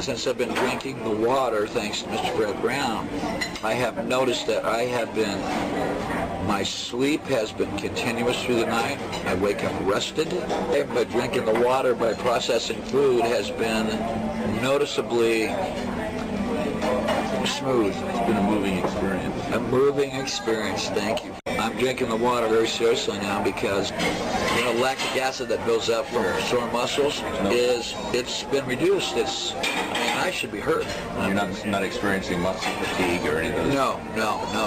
Since I've been drinking the water, thanks to Mr. Fred Brown, I have noticed that my sleep has been continuous through the night. I wake up rested. But drinking the water by processing food has been noticeably smooth. It's been a moving experience. A moving experience, thank you. I'm drinking the water very seriously now because lactic acid that builds up from sore muscles it's been reduced. I should be hurt. You're not experiencing muscle fatigue or anything? No.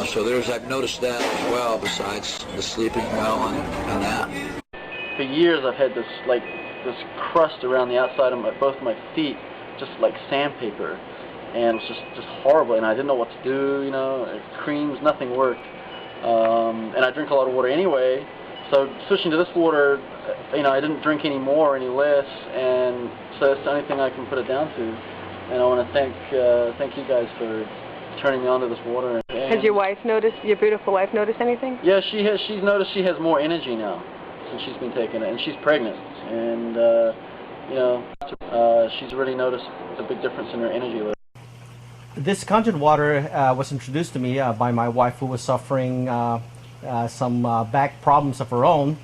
So I've noticed that as well, besides the sleeping well and that. For years I've had this crust around the outside of both my feet, just like sandpaper. And it was just horrible, and I didn't know what to do, creams, nothing worked. And I drink a lot of water anyway, so switching to this water, I didn't drink any more, any less, and so that's the only thing I can put it down to. And I want to thank you guys for turning me on to this water. Has your beautiful wife noticed anything? Yeah, she's noticed she has more energy now since she's been taking it, and she's pregnant, and she's really noticed a big difference in her energy level. This Kangen water was introduced to me by my wife, who was suffering some back problems of her own.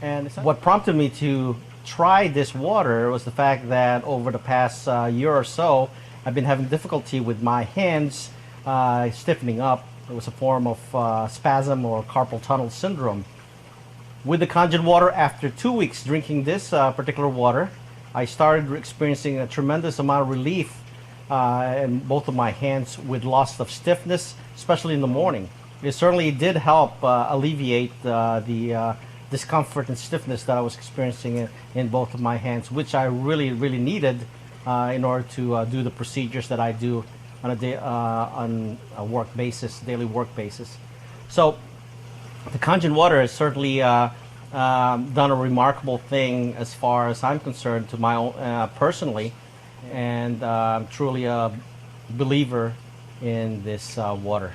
And what prompted me to try this water was the fact that over the past year or so, I've been having difficulty with my hands stiffening up. It was a form of spasm or carpal tunnel syndrome. With the Kangen water, after 2 weeks drinking this particular water, I started experiencing a tremendous amount of relief in both of my hands with loss of stiffness, especially in the morning. It certainly did help alleviate the discomfort and stiffness that I was experiencing in both of my hands, which I really needed in order to do the procedures that I do on a work basis, daily work basis. So the Kangen water has certainly done a remarkable thing as far as I'm concerned to my own personally. And I'm truly a believer in this water.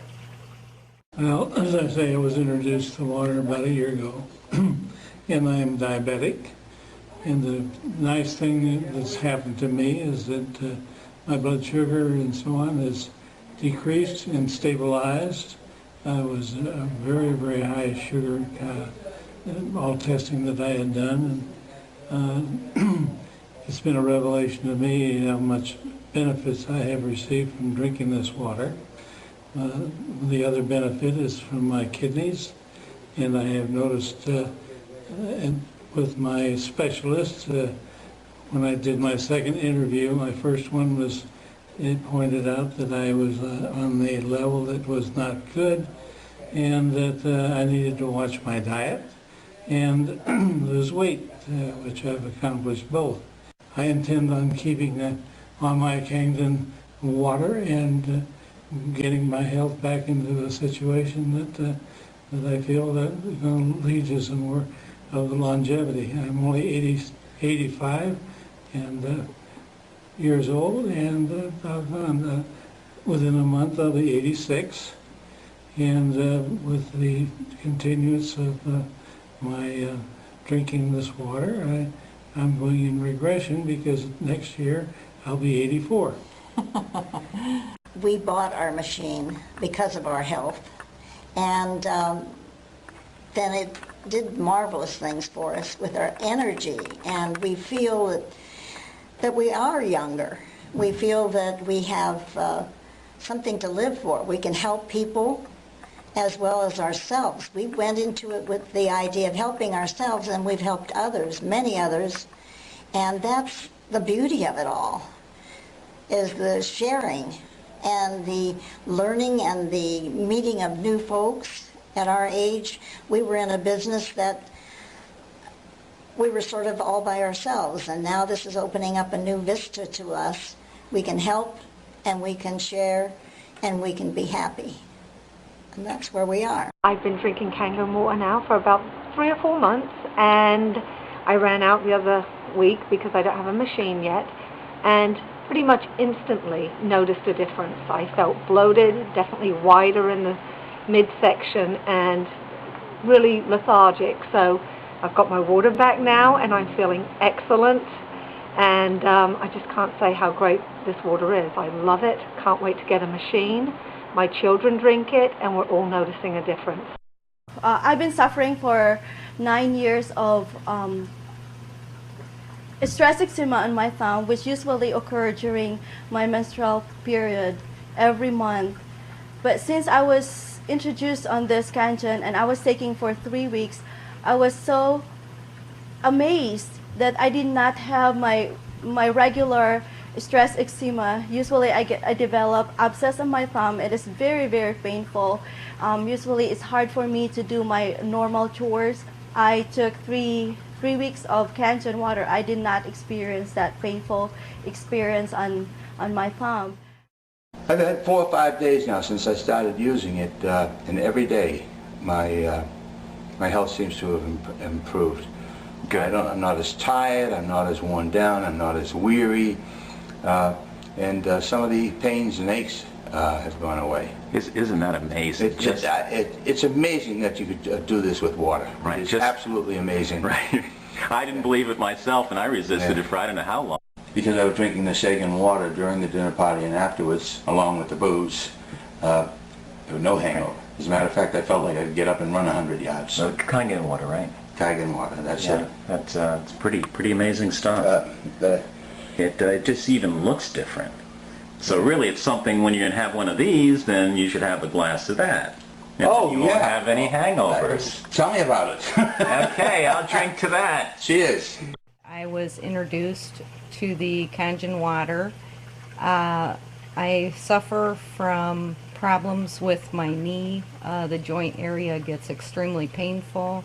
Well, as I say, I was introduced to water about a year ago, and I am diabetic. And the nice thing that's happened to me is that my blood sugar and so on has decreased and stabilized. I was very high sugar, all testing that I had done. And, it's been a revelation to me how much benefits I have received from drinking this water. The other benefit is from my kidneys, and I have noticed with my specialist, when I did my second interview, my first one was, it pointed out that I was on the level that was not good, and that I needed to watch my diet and lose weight, which I've accomplished both. I intend on keeping on my Kangen water and getting my health back into a situation that I feel that is going to lead to some more of the longevity. I'm only 85 and years old, and within a month I'll be 86. And with the continuance of my drinking this water, I'm going in regression because next year I'll be 84. We bought our machine because of our health, and then it did marvelous things for us with our energy, and we feel that we are younger. We feel that we have something to live for. We can help people as well as ourselves. We went into it with the idea of helping ourselves, and we've helped others, many others, and that's the beauty of it all, is the sharing and the learning and the meeting of new folks at our age. We were in a business that we were sort of all by ourselves, and now this is opening up a new vista to us. We can help, and we can share, and we can be happy. And that's where we are. I've been drinking Kangen water now for about 3 or 4 months, and I ran out the other week because I don't have a machine yet, and pretty much instantly noticed a difference. I felt bloated, definitely wider in the midsection, and really lethargic. So I've got my water back now, and I'm feeling excellent, And I just can't say how great this water is. I love it. Can't wait to get a machine. My children drink it, and we're all noticing a difference. I've been suffering for 9 years of stress eczema on my thumb, which usually occur during my menstrual period every month. But since I was introduced on this Kangen and I was taking for 3 weeks, I was so amazed that I did not have my regular stress eczema. Usually I develop abscess on my thumb. It is very, very painful. Usually it's hard for me to do my normal chores. I took three weeks of Kangen water. I did not experience that painful experience on my thumb. I've had 4 or 5 days now since I started using it, and every day my health seems to have improved. Good. I'm not as tired, I'm not as worn down, I'm not as weary, and some of the pains and aches have gone away. Isn't that amazing? It's amazing that you could do this with water. Right. It's absolutely amazing. Right. I didn't believe it myself, and I resisted it for I don't know how long. Because I was drinking the Kangen water during the dinner party and afterwards, along with the booze, there was no hangover. As a matter of fact, I felt like I could get up and run 100 yards. So Kangen water, right? Kangen water, that's it. That's it's pretty amazing stuff. It just even looks different. So really, it's something when you're gonna have one of these, then you should have a glass of that. And you won't have any hangovers. Tell me about it. Okay, I'll drink to that. Cheers. I was introduced to the Kangen water. I suffer from problems with my knee. The joint area gets extremely painful.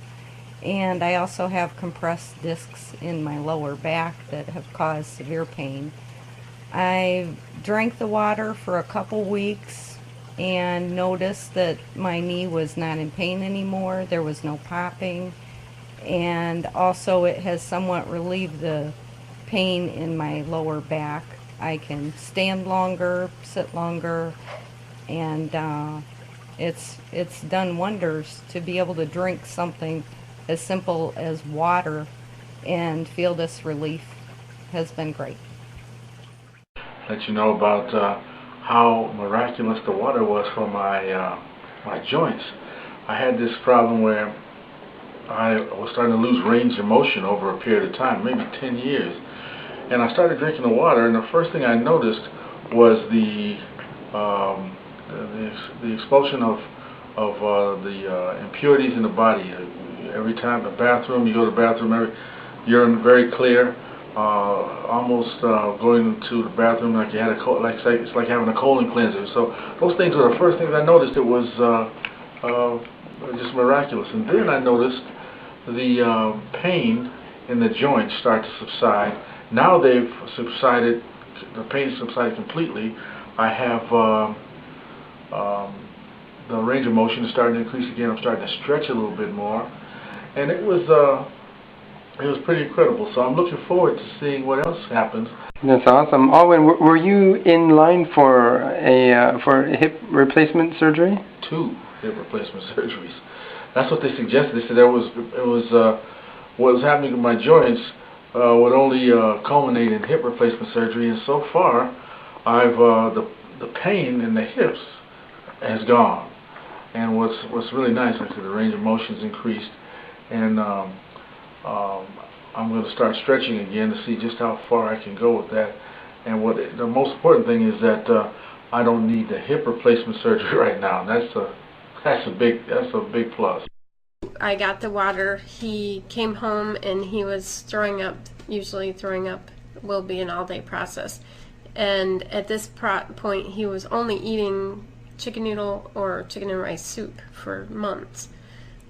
And I also have compressed discs in my lower back that have caused severe pain. I drank the water for a couple weeks and noticed that my knee was not in pain anymore. There was no popping. And also it has somewhat relieved the pain in my lower back. I can stand longer, sit longer, and it's done wonders to be able to drink something as simple as water and feel this relief. Has been great. Let you know about how miraculous the water was for my joints. I had this problem where I was starting to lose range of motion over a period of time, maybe 10 years. And I started drinking the water, and the first thing I noticed was the expulsion of the impurities in the body. Every time the bathroom, you go to the bathroom, urine very clear. Almost going to the bathroom like you had it's like having a colon cleanser. So those things were the first things I noticed. It was just miraculous. And then I noticed the pain in the joints start to subside. Now they've subsided. The pain has subsided completely. I have the range of motion is starting to increase again. I'm starting to stretch a little bit more, and it was pretty incredible. So I'm looking forward to seeing what else happens. That's awesome. Alwyn, were you in line for a hip replacement surgery? 2 hip replacement surgeries. That's what they suggested. They said what was happening to my joints would only culminate in hip replacement surgery. And so far, the pain in the hips has gone. And what's really nice, like I said, the range of motion's increased, and I'm going to start stretching again to see just how far I can go with that. And the most important thing is that I don't need the hip replacement surgery right now. That's a big plus. I got the water. He came home and he was throwing up. Usually throwing up will be an all-day process. And at this point, he was only eating chicken noodle or chicken and rice soup for months.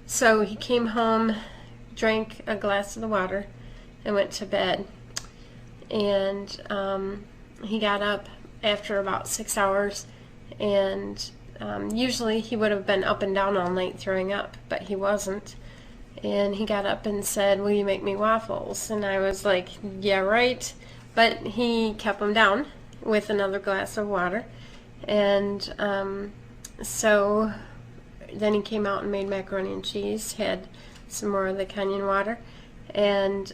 So he came home, drank a glass of the water, and went to bed. And he got up after about 6 hours, and usually he would have been up and down all night throwing up, but he wasn't. And he got up and said, "Will you make me waffles?" And I was like, "Yeah, right." But he kept them down with another glass of water. And so then he came out and made macaroni and cheese, had some more of the Kangen water, and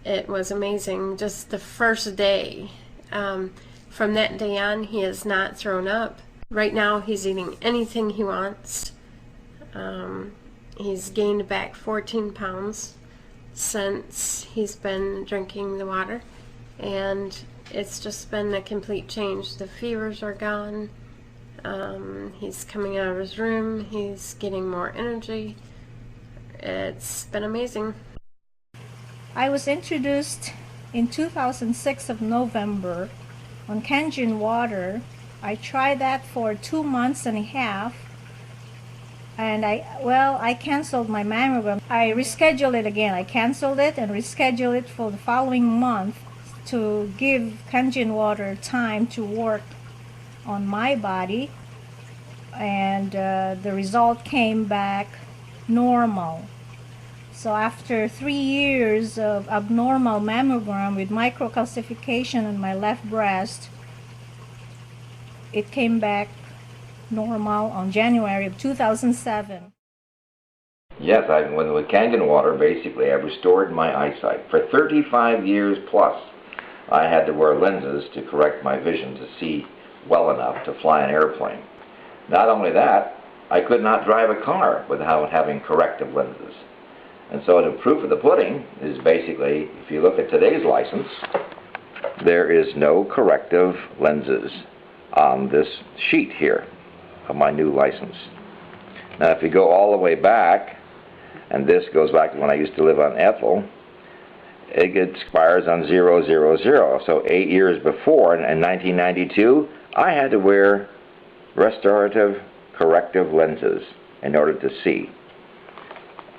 It was amazing. Just the first day. From that day on, he has not thrown up. Right now, he's eating anything he wants. He's gained back 14 pounds since he's been drinking the water, and it's just been a complete change. The fevers are gone. He's coming out of his room. He's getting more energy. It's been amazing. I was introduced in 2006 of November on Kangen Water. I tried that for 2 months and a half, and I canceled my mammogram. I rescheduled it again. I canceled it and rescheduled it for the following month to give Kangen Water time to work on my body, and the result came back normal. So after 3 years of abnormal mammogram with microcalcification on my left breast, it came back normal on January of 2007. Yes, with Kangen Water, basically, I restored my eyesight. For 35 years plus, I had to wear lenses to correct my vision to see well enough to fly an airplane. Not only that, I could not drive a car without having corrective lenses. And so the proof of the pudding is basically, if you look at today's license, there is no corrective lenses on this sheet here of my new license. Now if you go all the way back, and this goes back to when I used to live on Ethel, it expires on 000. So 8 years before, in 1992, I had to wear restorative corrective lenses in order to see.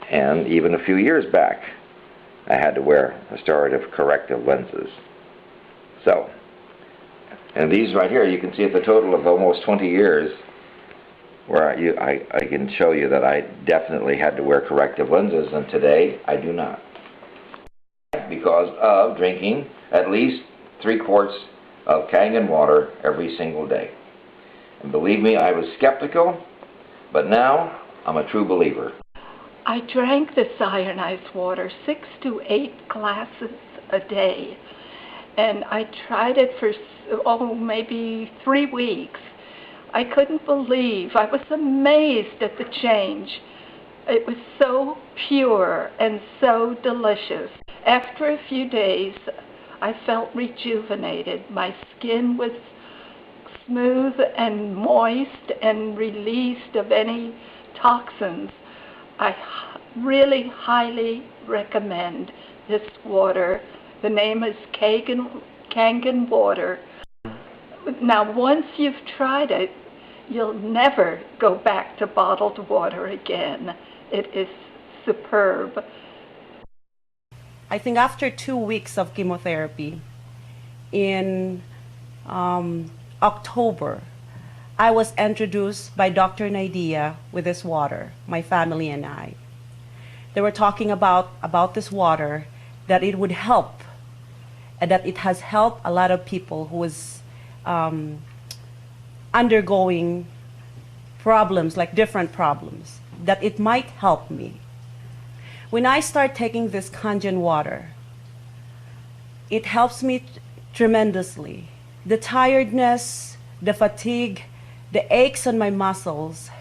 And even a few years back, I had to wear restorative corrective lenses. So, and these right here, you can see at the total of almost 20 years, where I can show you that I definitely had to wear corrective lenses, and today I do not. Because of drinking at least 3 quarts of Kangen water every single day. And believe me, I was skeptical, but now I'm a true believer. I drank this ionized water 6 to 8 glasses a day, and I tried it for maybe 3 weeks. I couldn't believe, I was amazed at the change. It was so pure and so delicious. After a few days, I felt rejuvenated. My skin was smooth and moist and released of any toxins. I really highly recommend this water. The name is Kangen Water. Now, once you've tried it, you'll never go back to bottled water again. It is superb. I think after 2 weeks of chemotherapy, in October, I was introduced by Dr. Nadia with this water, my family and I. They were talking about this water, that it would help, and that it has helped a lot of people who was undergoing problems, like different problems, that it might help me. When I start taking this Kangen water, it helps me tremendously. The tiredness, the fatigue, the aches on my muscles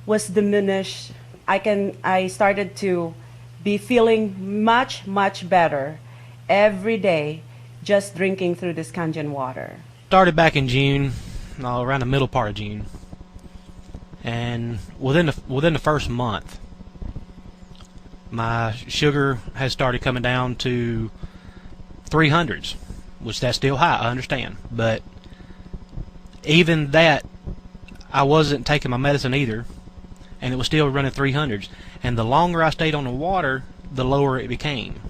was diminished. I started to be feeling much, much better every day just drinking through this Kangen water. Started back in June, around the middle part of June, and within the first month, my sugar has started coming down to 300s, which that's still high, I understand, but even that, I wasn't taking my medicine either, and it was still running 300s. And the longer I stayed on the water, the lower it became.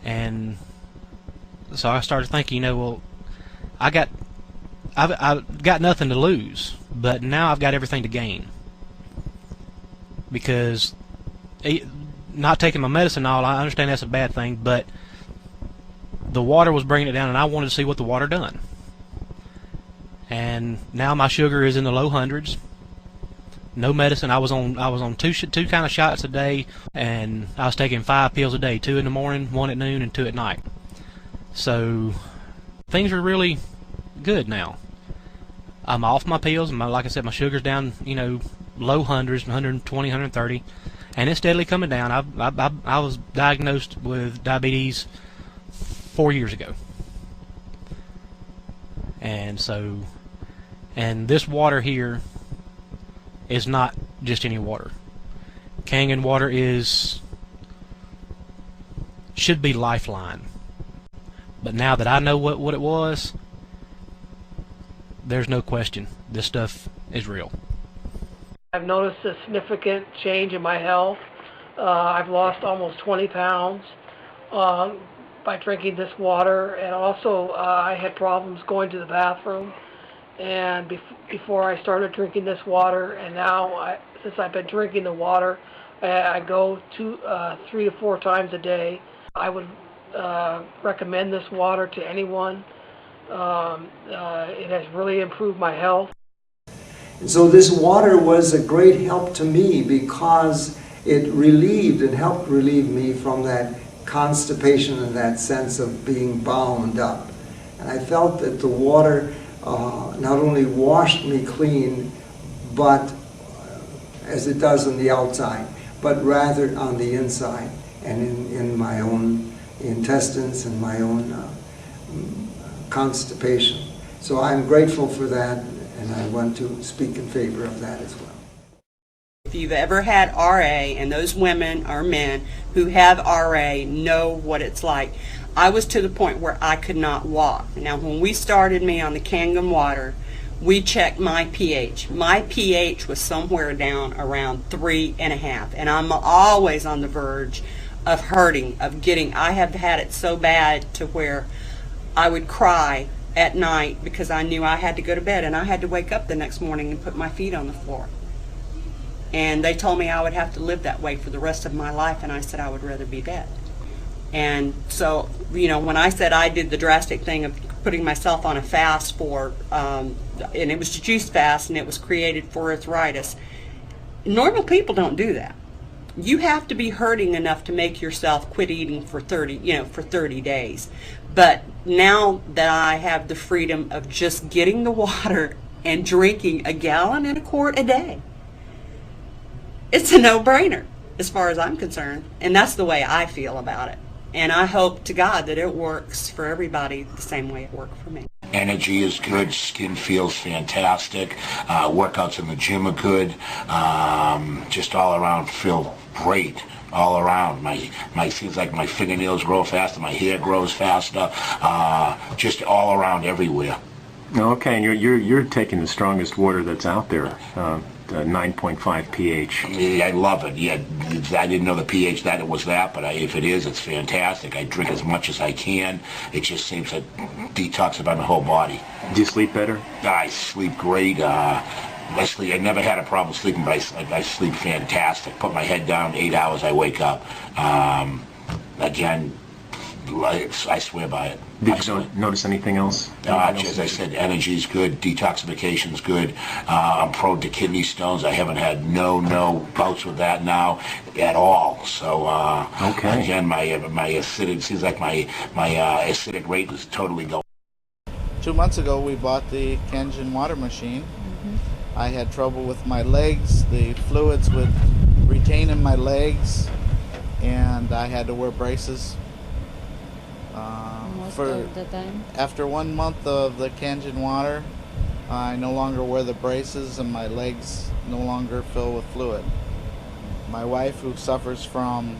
And so I started thinking, well, I've got nothing to lose, but now I've got everything to gain, because not taking my medicine, all I understand that's a bad thing, but the water was bringing it down, and I wanted to see what the water done. And now my sugar is in the low hundreds. no medicine. I was on two kind of shots a day, and I was taking 5 pills a day, 2 in the morning, 1 at noon, and 2 at night. So things are really good now. I'm off my pills. Like I said, my sugar's down, low hundreds, 120, 130, and it's steadily coming down. I was diagnosed with diabetes 4 years ago, and this water here is not just any water. Kangen water should be lifeline. But now that I know what it was, there's no question. This stuff is real. I've noticed a significant change in my health. I've lost almost 20 pounds by drinking this water, and also I had problems going to the bathroom. And before I started drinking this water, and now since I've been drinking the water, I go 3 to 4 times a day. I would recommend this water to anyone. It has really improved my health. So this water was a great help to me because it helped relieve me from that constipation and that sense of being bound up. And I felt that the water not only washed me clean, but as it does on the outside, but rather on the inside and in my own intestines and my own constipation. So I'm grateful for that, and I want to speak in favor of that as well. If you've ever had RA, and those women or men who have RA know what it's like. I was to the point where I could not walk. Now, when we started me on the Kangen water, we checked my pH. My pH was somewhere down around 3.5, and I'm always on the verge of hurting, I have had it so bad to where I would cry at night because I knew I had to go to bed, and I had to wake up the next morning and put my feet on the floor. And they told me I would have to live that way for the rest of my life, and I said I would rather be dead. And so, when I said I did the drastic thing of putting myself on a fast for, and it was a juice fast, and it was created for arthritis, normal people don't do that. You have to be hurting enough to make yourself quit eating for 30 days. But now that I have the freedom of just getting the water and drinking 1.25 gallons a day, it's a no-brainer as far as I'm concerned. And that's the way I feel about it. And I hope to God that it works for everybody the same way it worked for me. Energy is good, skin feels fantastic, workouts in the gym are good, just all around feel great. All around, feels like my fingernails grow faster, my hair grows faster, just all around everywhere. Okay, and you're taking the strongest water that's out there, 9.5 pH. Yeah, I love it. Yeah, I didn't know the pH that it was that, but if it is, it's fantastic. I drink as much as I can. It just seems to detoxify my whole body. Do you sleep better? I sleep great. I never had a problem sleeping, but I sleep fantastic. Put my head down, 8 hours, I wake up. Again, I swear by it. Did you notice anything else? As I said, energy's good, detoxification's good. I'm prone to kidney stones. I haven't had no bouts with that now at all. So okay. Again, my acidic seems like my acidic rate is totally going. 2 months ago, we bought the Kangen water machine. I had trouble with my legs. The fluids would retain in my legs, and I had to wear braces. Most of the time. After 1 month of the Kangen water, I no longer wear the braces, and my legs no longer fill with fluid. My wife, who suffers from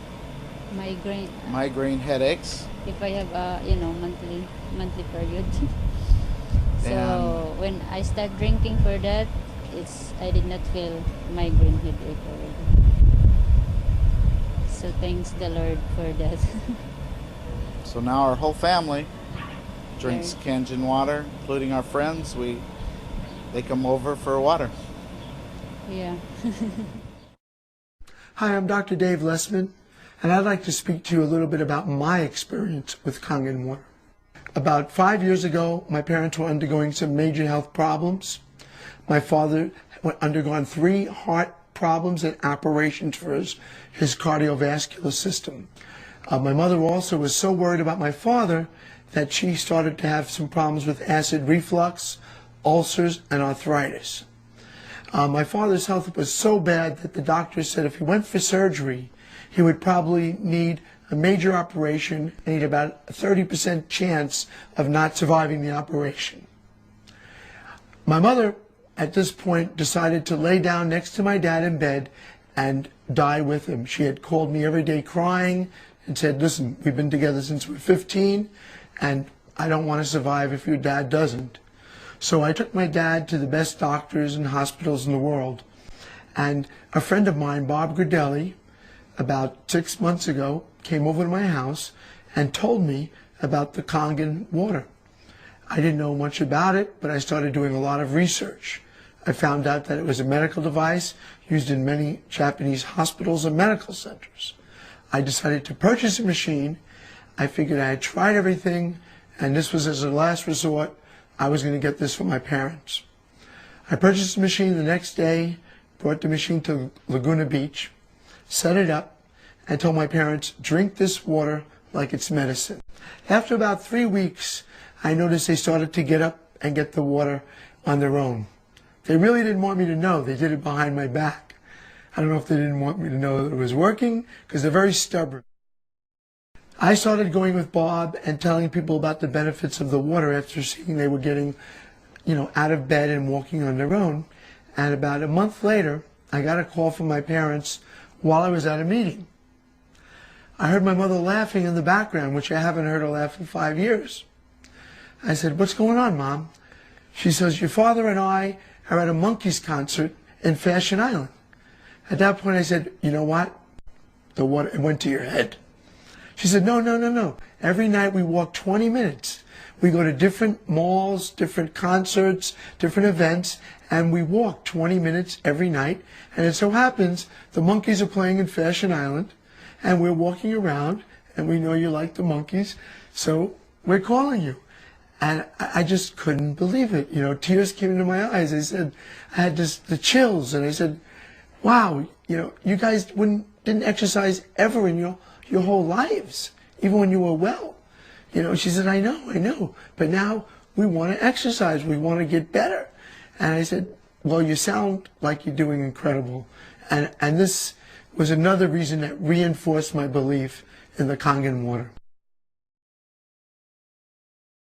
migraine headaches. If I have monthly period. So when I start drinking for that, I did not feel migraine headache already. So thanks the Lord for that. So now our whole family drinks Kangen water, including our friends. They come over for water. Yeah. Hi, I'm Dr. Dave Lessman, and I'd like to speak to you a little bit about my experience with Kangen water. About 5 years ago, my parents were undergoing some major health problems. My father undergone 3 heart problems and operations for his cardiovascular system. My mother also was so worried about my father that she started to have some problems with acid reflux, ulcers, and arthritis. My father's health was so bad that the doctor said if he went for surgery, he would probably need a major operation and he'd about a 30% chance of not surviving the operation. My mother, at this point, decided to lay down next to my dad in bed and die with him. She had called me every day crying and said, listen, we've been together since we're 15 and I don't want to survive if your dad doesn't. So I took my dad to the best doctors and hospitals in the world. And a friend of mine, Bob Gradelli, about 6 months ago, came over to my house and told me about the Kangen water. I didn't know much about it, but I started doing a lot of research. I found out that it was a medical device used in many Japanese hospitals and medical centers. I decided to purchase a machine. I figured I had tried everything, and this was as a last resort. I was going to get this for my parents. I purchased the machine the next day, brought the machine to Laguna Beach, set it up, and told my parents, drink this water like it's medicine. After about 3 weeks, I noticed they started to get up and get the water on their own. They really didn't want me to know. They did it behind my back. I don't know if they didn't want me to know that it was working, because they're very stubborn. I started going with Bob and telling people about the benefits of the water after seeing they were getting, out of bed and walking on their own. And about a month later, I got a call from my parents while I was at a meeting. I heard my mother laughing in the background, which I haven't heard her laugh in 5 years. I said, what's going on, Mom? She says, your father and I are at a Monkees concert in Fashion Island. At that point I said, you know what? The water, it went to your head. She said, no. Every night we walk 20 minutes. We go to different malls, different concerts, different events, and we walk 20 minutes every night. And it so happens the Monkees are playing in Fashion Island, and we're walking around, and we know you like the Monkees, so we're calling you. And I just couldn't believe it. Tears came into my eyes. I said, I had the chills, and I said, wow, you guys didn't exercise ever in your whole lives, even when you were well. She said, I know, but now we want to exercise, we want to get better. And I said, well, you sound like you're doing incredible. And this was another reason that reinforced my belief in the Kangen water.